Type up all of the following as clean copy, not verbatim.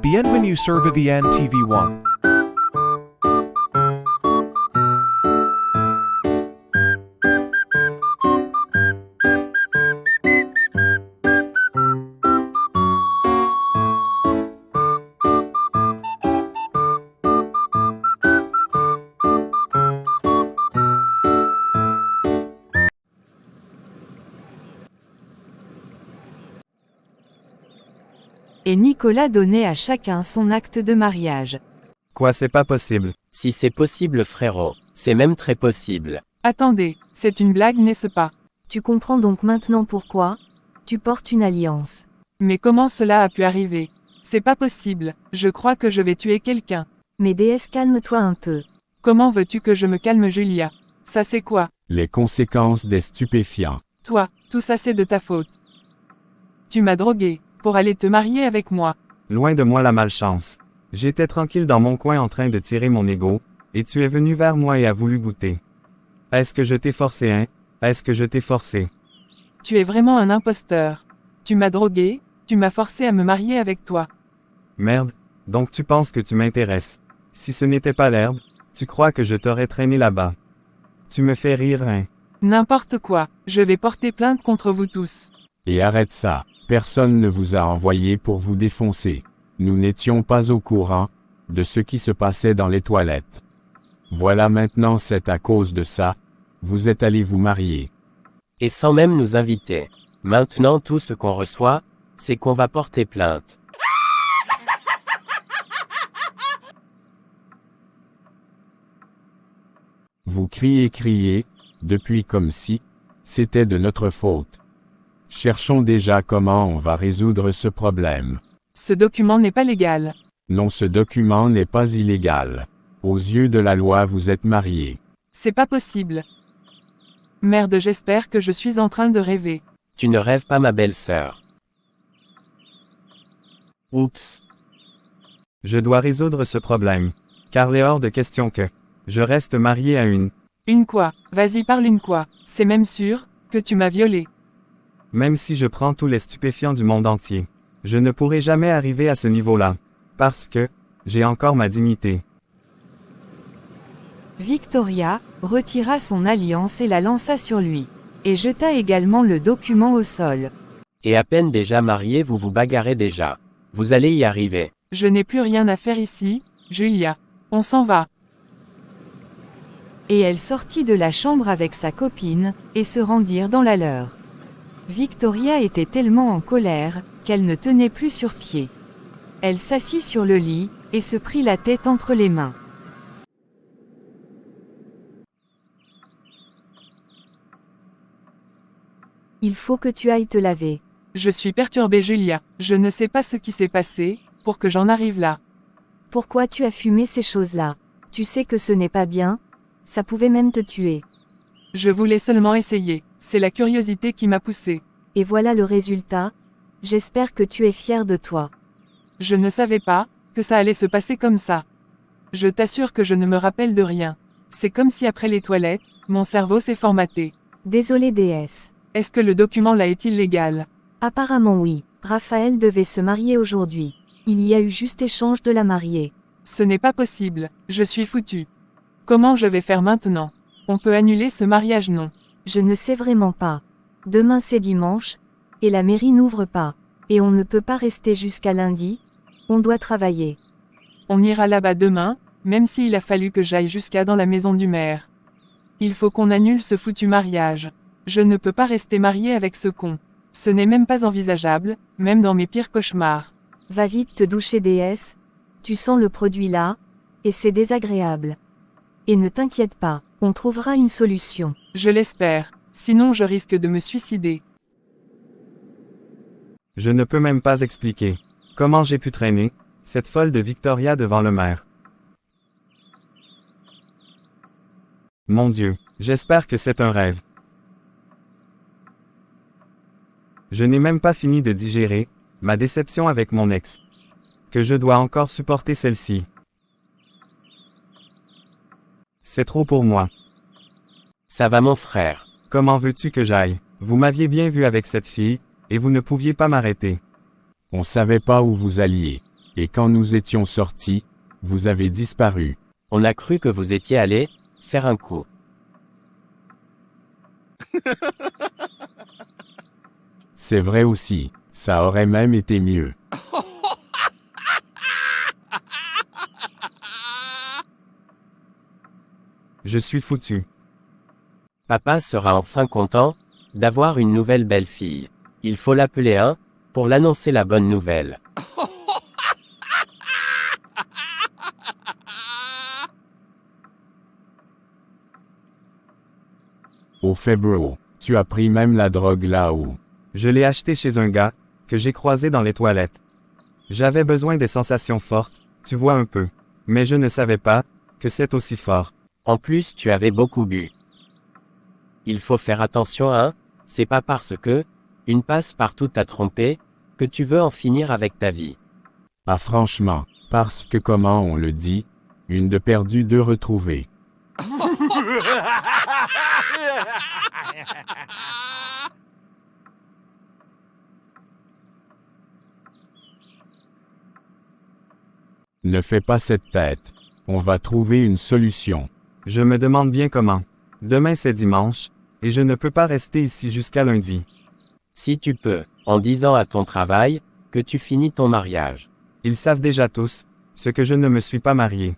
Bienvenue sur Viviane TV1. Et Nicolas donnait à chacun son acte de mariage. Quoi, c'est pas possible? Si c'est possible frérot, c'est même très possible. Attendez, c'est une blague n'est-ce pas? Tu comprends donc maintenant pourquoi tu portes une alliance. Mais comment cela a pu arriver? C'est pas possible, je crois que je vais tuer quelqu'un. Mais déesse, calme-toi un peu. Comment veux-tu que je me calme Julia? Ça c'est quoi? Les conséquences des stupéfiants. Toi, tout ça c'est de ta faute. Tu m'as drogué, pour aller te marier avec moi. Loin de moi la malchance. J'étais tranquille dans mon coin en train de tirer mon ego, et tu es venu vers moi et as voulu goûter. Est-ce que je t'ai forcé, hein? Est-ce que je t'ai forcé? Tu es vraiment un imposteur. Tu m'as drogué, tu m'as forcé à me marier avec toi. Merde, donc tu penses que tu m'intéresses. Si ce n'était pas l'herbe, tu crois que je t'aurais traîné là-bas. Tu me fais rire, hein? N'importe quoi, je vais porter plainte contre vous tous. Et arrête ça, personne ne vous a envoyé pour vous défoncer. Nous n'étions pas au courant de ce qui se passait dans les toilettes. Voilà maintenant c'est à cause de ça, vous êtes allés vous marier. Et sans même nous inviter. Maintenant tout ce qu'on reçoit, c'est qu'on va porter plainte. Vous criez, depuis comme si c'était de notre faute. Cherchons déjà comment on va résoudre ce problème. Ce document n'est pas légal. Non, ce document n'est pas illégal. Aux yeux de la loi, vous êtes mariés. C'est pas possible. Merde, j'espère que je suis en train de rêver. Tu ne rêves pas ma belle-sœur. Oups. Je dois résoudre ce problème. Car il est hors de question que je reste marié à une. Une quoi? Vas-y parle une quoi? C'est même sûr que tu m'as violé. Même si je prends tous les stupéfiants du monde entier, je ne pourrai jamais arriver à ce niveau-là. Parce que j'ai encore ma dignité. Victoria retira son alliance et la lança sur lui. Et jeta également le document au sol. Et à peine déjà marié vous vous bagarrez déjà. Vous allez y arriver. Je n'ai plus rien à faire ici, Julia. On s'en va. Et elle sortit de la chambre avec sa copine, et se rendirent dans la leur. Victoria était tellement en colère, qu'elle ne tenait plus sur pied. Elle s'assit sur le lit, et se prit la tête entre les mains. Il faut que tu ailles te laver. Je suis perturbée Julia, je ne sais pas ce qui s'est passé, pour que j'en arrive là. Pourquoi tu as fumé ces choses-là? Tu sais que ce n'est pas bien? Ça pouvait même te tuer. Je voulais seulement essayer, c'est la curiosité qui m'a poussée. Et voilà le résultat. J'espère que tu es fier de toi. Je ne savais pas que ça allait se passer comme ça. Je t'assure que je ne me rappelle de rien. C'est comme si après les toilettes, mon cerveau s'est formaté. Désolée déesse. Est-ce que le document là est illégal? Apparemment oui. Raphaël devait se marier aujourd'hui. Il y a eu juste échange de la mariée. Ce n'est pas possible, je suis foutu. Comment je vais faire maintenant? On peut annuler ce mariage non? Je ne sais vraiment pas. Demain c'est dimanche, et la mairie n'ouvre pas. Et on ne peut pas rester jusqu'à lundi, on doit travailler. On ira là-bas demain, même s'il a fallu que j'aille jusqu'à dans la maison du maire. Il faut qu'on annule ce foutu mariage. Je ne peux pas rester mariée avec ce con. Ce n'est même pas envisageable, même dans mes pires cauchemars. Va vite te doucher déesse, tu sens le produit là, et c'est désagréable. Et ne t'inquiète pas, on trouvera une solution. Je l'espère, sinon je risque de me suicider. Je ne peux même pas expliquer comment j'ai pu traîner cette folle de Victoria devant le maire. Mon Dieu, j'espère que c'est un rêve. Je n'ai même pas fini de digérer ma déception avec mon ex. Que je dois encore supporter celle-ci. C'est trop pour moi. Ça va mon frère. Comment veux-tu que j'aille? Vous m'aviez bien vu avec cette fille, et vous ne pouviez pas m'arrêter. On savait pas où vous alliez. Et quand nous étions sortis, vous avez disparu. On a cru que vous étiez allé faire un coup. C'est vrai aussi, ça aurait même été mieux. Je suis foutu. Papa sera enfin content d'avoir une nouvelle belle-fille. Il faut l'appeler pour l'annoncer la bonne nouvelle. Au fait bro, tu as pris même la drogue là-haut. Je l'ai acheté chez un gars, que j'ai croisé dans les toilettes. J'avais besoin des sensations fortes, tu vois un peu. Mais je ne savais pas, que c'est aussi fort. En plus, tu avais beaucoup bu. Il faut faire attention, c'est pas parce que, une passe-partout t'a trompé, que tu veux en finir avec ta vie. Ah franchement, parce que comment on le dit, une de perdue, deux retrouvées. Ne fais pas cette tête. On va trouver une solution. Je me demande bien comment. Demain c'est dimanche, et je ne peux pas rester ici jusqu'à lundi. Si tu peux, en disant à ton travail, que tu finis ton mariage. Ils savent déjà tous, ce que je ne me suis pas marié.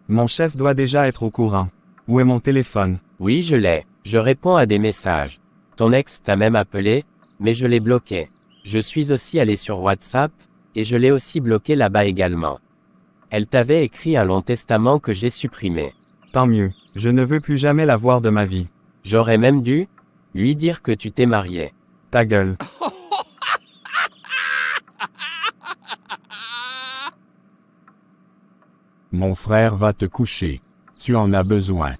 Mon chef doit déjà être au courant. Où est mon téléphone? Oui, je l'ai. Je réponds à des messages. Ton ex t'a même appelé, mais je l'ai bloqué. Je suis aussi allé sur WhatsApp, et je l'ai aussi bloqué là-bas également. Elle t'avait écrit un long testament que j'ai supprimé. Tant mieux, je ne veux plus jamais la voir de ma vie. J'aurais même dû lui dire que tu t'es marié. Ta gueule. Mon frère va te coucher. Tu en as besoin.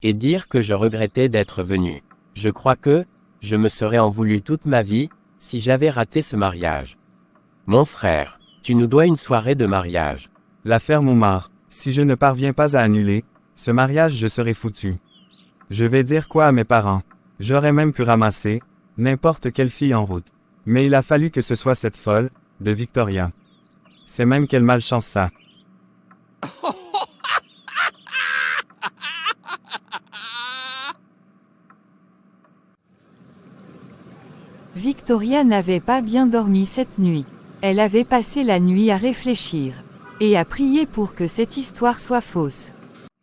Et dire que je regrettais d'être venu. Je crois que, je me serais en voulu toute ma vie, si j'avais raté ce mariage. Mon frère, tu nous dois une soirée de mariage. L'affaire Moumar, si je ne parviens pas à annuler, ce mariage je serai foutu. Je vais dire quoi à mes parents? J'aurais même pu ramasser, n'importe quelle fille en route. Mais il a fallu que ce soit cette folle, de Victoria. C'est même quelle malchance ça. Victoria n'avait pas bien dormi cette nuit. Elle avait passé la nuit à réfléchir. Et à prier pour que cette histoire soit fausse.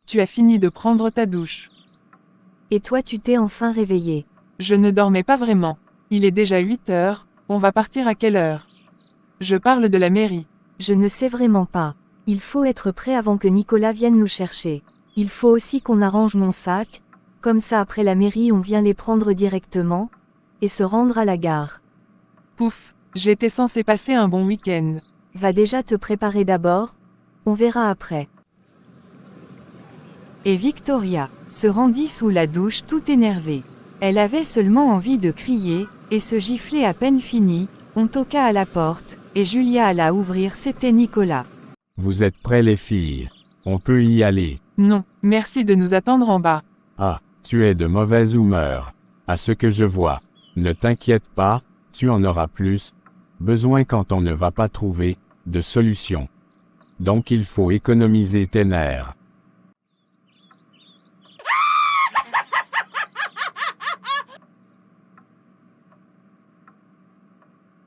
Tu as fini de prendre ta douche. Et toi tu t'es enfin réveillé. Je ne dormais pas vraiment. Il est déjà 8 heures, on va partir à quelle heure? Je parle de la mairie. Je ne sais vraiment pas. Il faut être prêt avant que Nicolas vienne nous chercher. Il faut aussi qu'on arrange mon sac, comme ça après la mairie on vient les prendre directement, et se rendre à la gare. Pouf, j'étais censé passer un bon week-end. Va déjà te préparer d'abord, on verra après. Et Victoria se rendit sous la douche tout énervée. Elle avait seulement envie de crier, et se gifler à peine fini, on toqua à la porte, et Julia alla ouvrir, c'était Nicolas. Vous êtes prêts les filles? On peut y aller. Non, merci de nous attendre en bas. Ah, tu es de mauvaise humeur. À ce que je vois. Ne t'inquiète pas, tu en auras plus. Besoin quand on ne va pas trouver de solution. Donc il faut économiser tes nerfs.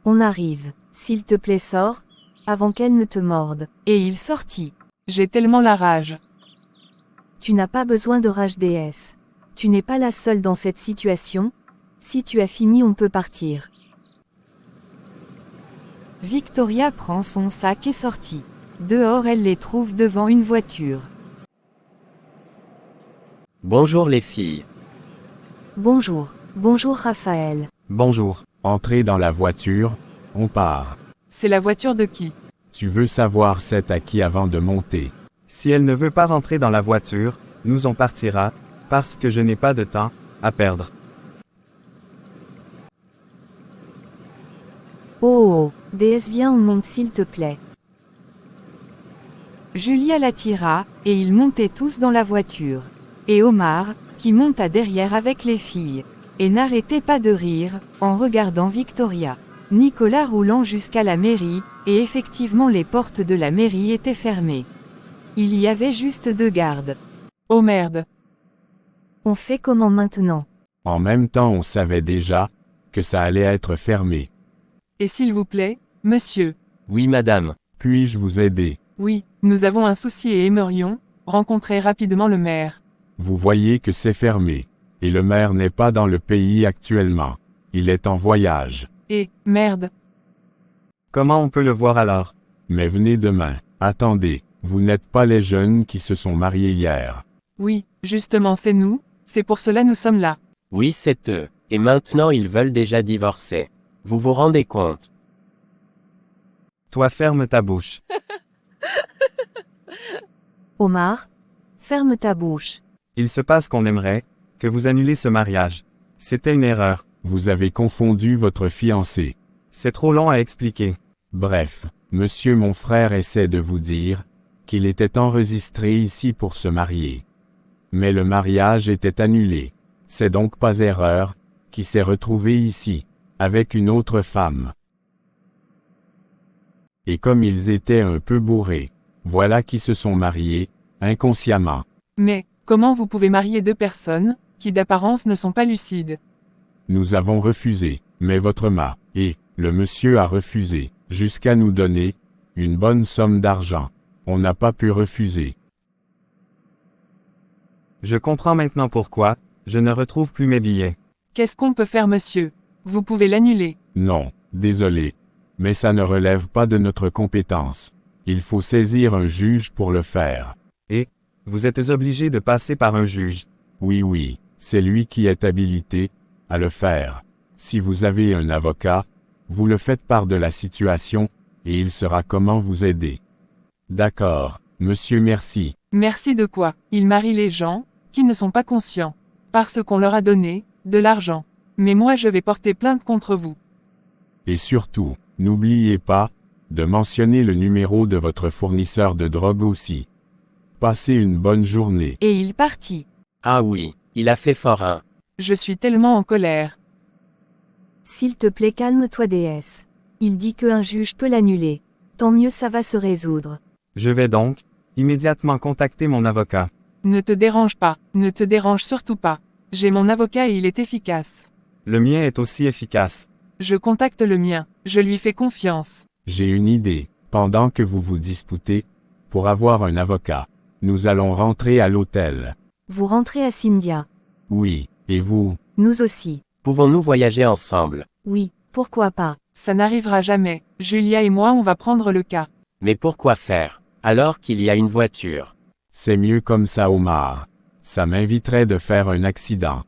On arrive. S'il te plaît sors, avant qu'elle ne te morde. Et il sortit. J'ai tellement la rage. Tu n'as pas besoin de rage déesse. Tu n'es pas la seule dans cette situation. Si tu as fini on peut partir. Victoria prend son sac et sortit. Dehors elle les trouve devant une voiture. Bonjour les filles. Bonjour. Bonjour Raphaël. Bonjour. Entrez dans la voiture, on part. C'est la voiture de qui? Tu veux savoir c'est à qui avant de monter. Si elle ne veut pas rentrer dans la voiture, nous on partira, parce que je n'ai pas de temps à perdre. Oh, déesse viens on monte s'il te plaît. Julia l'attira, et ils montaient tous dans la voiture. Et Omar, qui monta derrière avec les filles. Et n'arrêtait pas de rire, en regardant Victoria. Nicolas roulant jusqu'à la mairie, et effectivement les portes de la mairie étaient fermées. Il y avait juste 2 gardes. Oh merde. On fait comment maintenant? En même temps on savait déjà, que ça allait être fermé. Et s'il vous plaît, monsieur. Oui madame. Puis-je vous aider? Oui, nous avons un souci et aimerions rencontrer rapidement le maire. Vous voyez que c'est fermé. Et le maire n'est pas dans le pays actuellement. Il est en voyage. Et, merde. Comment on peut le voir alors? Mais venez demain. Attendez, vous n'êtes pas les jeunes qui se sont mariés hier. Oui, justement c'est nous, c'est pour cela nous sommes là. Oui c'est eux. Et maintenant ils veulent déjà divorcer. Vous vous rendez compte? Toi ferme ta bouche. Omar? Ferme ta bouche. Il se passe qu'on aimerait que vous annulez ce mariage. C'était une erreur. Vous avez confondu votre fiancé. C'est trop long à expliquer. Bref, monsieur mon frère essaie de vous dire qu'il était enregistré ici pour se marier. Mais le mariage était annulé. C'est donc pas erreur, qui s'est retrouvé ici, avec une autre femme. Et comme ils étaient un peu bourrés, voilà qu'ils se sont mariés, inconsciemment. Mais, comment vous pouvez marier 2 personnes, qui d'apparence ne sont pas lucides? Nous avons refusé, mais votre le monsieur a refusé, jusqu'à nous donner une bonne somme d'argent. On n'a pas pu refuser. Je comprends maintenant pourquoi je ne retrouve plus mes billets. Qu'est-ce qu'on peut faire monsieur? Vous pouvez l'annuler. Non, désolé. Mais ça ne relève pas de notre compétence. Il faut saisir un juge pour le faire. Et vous êtes obligé de passer par un juge. Oui, c'est lui qui est habilité à le faire. Si vous avez un avocat, vous le faites part de la situation, et il saura comment vous aider. D'accord, monsieur merci. Merci de quoi? Il marie les gens, qui ne sont pas conscients. Parce qu'on leur a donné, de l'argent. Mais moi je vais porter plainte contre vous. Et surtout, n'oubliez pas, de mentionner le numéro de votre fournisseur de drogue aussi. Passez une bonne journée. Et il partit. Ah oui, il a fait fort hein. Je suis tellement en colère. S'il te plaît calme-toi déesse. Il dit qu'un juge peut l'annuler. Tant mieux ça va se résoudre. Je vais donc immédiatement contacter mon avocat. Ne te dérange pas, ne te dérange surtout pas. J'ai mon avocat et il est efficace. Le mien est aussi efficace. Je contacte le mien, je lui fais confiance. J'ai une idée. Pendant que vous vous disputez, pour avoir un avocat, nous allons rentrer à l'hôtel. Vous rentrez à Cynthia. Oui, et vous? Nous aussi. Pouvons-nous voyager ensemble? Oui, pourquoi pas. Ça n'arrivera jamais. Julia et moi on va prendre le cas. Mais pourquoi faire? Alors qu'il y a une voiture. C'est mieux comme ça Omar. Ça m'inviterait de faire un accident.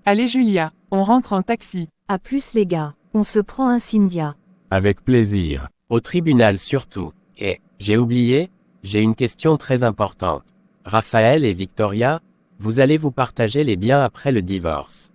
Allez Julia, on rentre en taxi. À plus les gars. On se prend un Cynthia. Avec plaisir. Au tribunal surtout. Et, j'ai oublié, j'ai une question très importante. Raphaël et Victoria, vous allez vous partager les biens après le divorce.